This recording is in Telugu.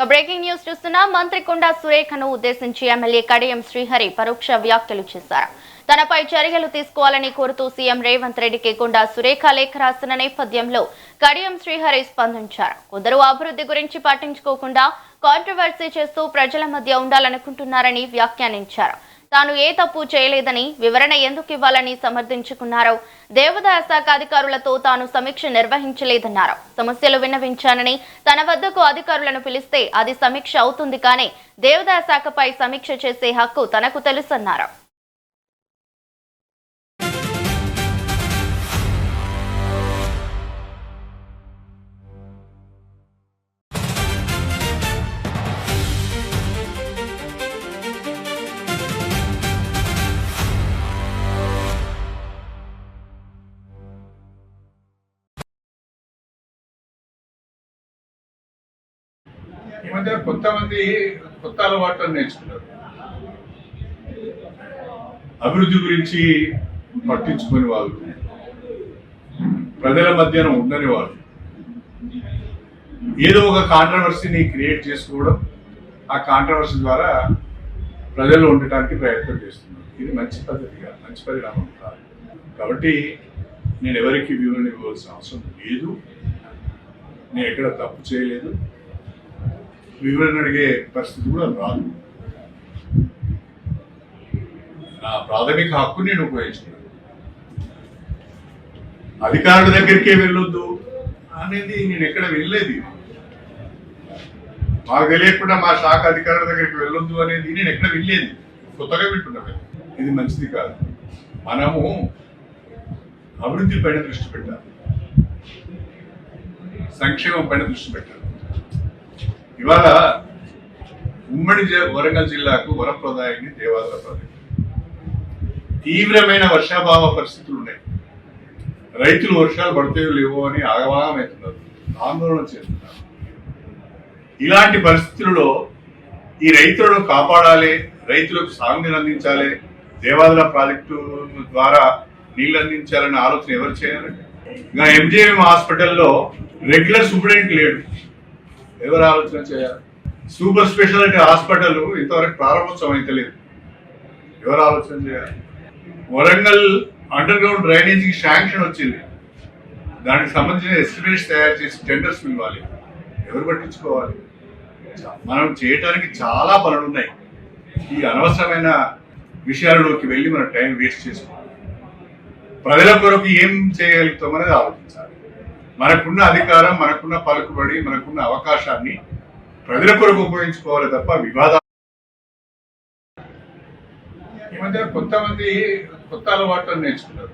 బ్రేకింగ్ న్యూస్ చూస్తున్నా మంత్రి కొండా సురేఖను ఉద్దేశించి ఎమ్మెల్యే కడియం శ్రీహరి పరోక్ష వ్యాఖ్యలు చేశారు. తనపై చర్యలు తీసుకోవాలని కోరుతూ సీఎం రేవంత్ రెడ్డికి కొండా సురేఖ లేఖ రాసిన నేపథ్యంలో కడియం శ్రీహరి స్పందించారు. కొందరు అభివృద్ధి గురించి పట్టించుకోకుండా కాంట్రవర్సీ చేస్తూ ప్రజల మధ్య ఉండాలనుకుంటున్నారని వ్యాఖ్యానించారు. తాను ఏ తప్పు చేయలేదని వివరణ ఎందుకు ఇవ్వాలని సమర్థించుకున్నారు. దేవాదాయ శాఖ అధికారులతో తాను సమీక్ష నిర్వహించలేదన్నారు. సమస్యలు విన్నవించానని తన వద్దకు అధికారులను పిలిస్తే అది సమీక్ష అవుతుంది, కానీ దేవాదాయ శాఖపై సమీక్ష చేసే హక్కు తనకు తెలుసన్నారు. ఈ మధ్య కొంతమంది కొత్త అలవాట్లను నేర్చుకున్నారు. అభివృద్ధి గురించి పట్టించుకుని వాళ్ళు, ప్రజల మధ్యన ఉండని వాళ్ళు ఏదో ఒక కాంట్రవర్సీని క్రియేట్ చేసుకోవడం, ఆ కాంట్రవర్సీ ద్వారా ప్రజలు ఉండటానికి ప్రయత్నం చేస్తున్నారు. ఇది మంచి పద్ధతిగా, మంచి పరిణామం కాదు. కాబట్టి నేను ఎవరికి వివరణ ఇవ్వాల్సిన అవసరం లేదు. నేను ఎక్కడ తప్పు చేయలేదు, వివరణ అడిగే పరిస్థితి కూడా రాదు. నా ప్రాథమిక హక్కు నేను ఉపయోగించుకున్నాను. అధికారుల దగ్గరికే వెళ్ళొద్దు అనేది నేను ఎక్కడ వెళ్ళలేదు. మాకు తెలియకుండా మా శాఖ అధికారుల దగ్గరికి వెళ్ళొద్దు అనేది నేను ఎక్కడ వెళ్ళలేదు. కొత్తగా వింటున్నాను. ఇది మంచిది కాదు. మనము అభివృద్ధి పైన దృష్టి పెట్టాలి, సంక్షేమం పైన దృష్టి పెట్టాలి. ఇవాళ ఉమ్మడి వరంగల్ జిల్లాకు వరప్రదాయాన్ని దేవాదాయ ప్రాజెక్టు. తీవ్రమైన వర్షాభావ పరిస్థితులు ఉన్నాయి. రైతులు వర్షాలు పడతాయో లేవో అని ఆగవాగమవుతున్నారు, ఆందోళన చేస్తున్నారు. ఇలాంటి పరిస్థితుల్లో ఈ రైతులను కాపాడాలి, రైతులకు సాగునీరు అందించాలి, దేవాదాయ ప్రాజెక్టు ద్వారా నీళ్లు అందించాలనే ఆలోచన ఎవరు చేయాలండి? ఇంకా ఎంజేఎం హాస్పిటల్లో రెగ్యులర్ సూపరింటెండెంట్ లేడు. ఎవరు ఆలోచన చేయాలి? సూపర్ స్పెషాలిటీ హాస్పిటల్ ఇంతవరకు ప్రారంభోత్సవం అయితే లేదు. ఎవరు ఆలోచన చేయాలి? వరంగల్ అండర్ గ్రౌండ్ డ్రైనేజీకి శాంక్షన్ వచ్చింది. దానికి సంబంధించిన ఎస్టిమేట్స్ తయారు చేసి టెండర్స్ ఇవ్వాలి. ఎవరు పట్టించుకోవాలి? మనం చేయటానికి చాలా పనులు ఉన్నాయి. ఈ అనవసరమైన విషయాల్లోకి వెళ్ళి మన టైం వేస్ట్ చేసుకోవాలి. ప్రజల కొరకు ఏం చేయగలుగుతాం అనేది ఆలోచించాలి. మనకున్న అధికారం, మనకున్న పలుకుబడి, మనకున్న అవకాశాన్ని ప్రజల కొరకు ఉపయోగించుకోవాలి తప్ప వివాదాలు. ఈ మధ్య కొంతమంది కొత్త అలవాట్లను నేర్చుకున్నారు.